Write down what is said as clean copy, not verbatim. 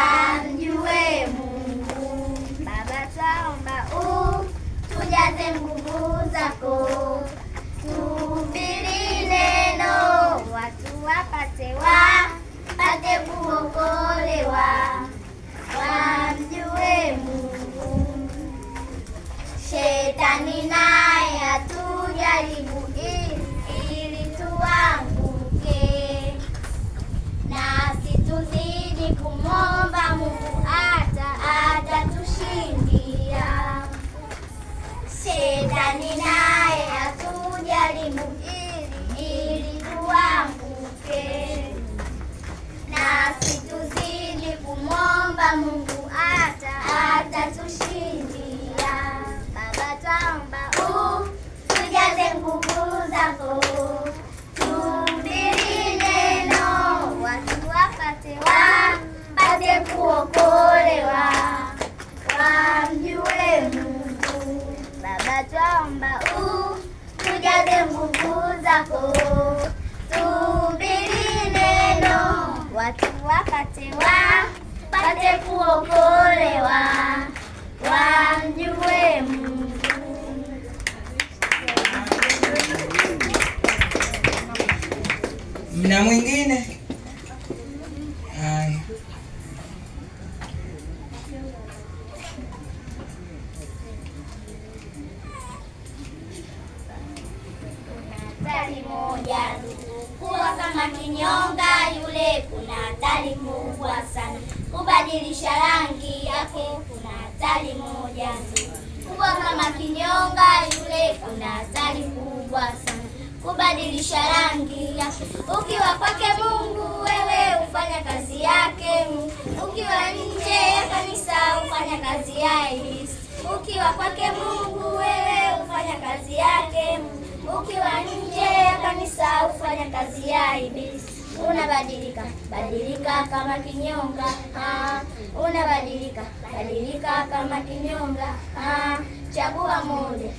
wamjue Mungu. Baba, twaomba tujaze nguvu zako, tuhubiri neno, watu wapate kuokolewa, wamjue Mungu. Shetani naye atujaribu ili tuanguke, nasi tuzidi kumwomba Mungu atatushindia. Shetani naye atujaribu ili tuanguke, nasi tuzidi kumwomba Mungu atatushindia. Baba, twaomba tujaze nguvu zako, tuhubiri neno, watu wapate kuokolewa, wamjue Mungu. Baba, twaomba tujaze nguvu zako, tuhubiri neno, watu wapate kuokolewa, wamjue Mungu. Mna mwingine? Haya. Hatari moja kuwa kama kinyonga yule, kuna hatari kubwa sana kubadilisha rangi yake. Kuna hatari moja kuwa kama kinyonga yule, kuna hatari kubwa sana kubadilisha rangi yake. Ukiwa kwake Mungu wewe ufanya kazi yake, ukiwa nje ya kanisa ufanya kazi ya Ibilisi. Ukiwa kwake Mungu wewe ufanya kazi yake, ukiwa nje ya kanisa ufanya kazi ya Ibilisi. Badilika kama kinyonga, unabadilika kama kinyonga. Chagua moja.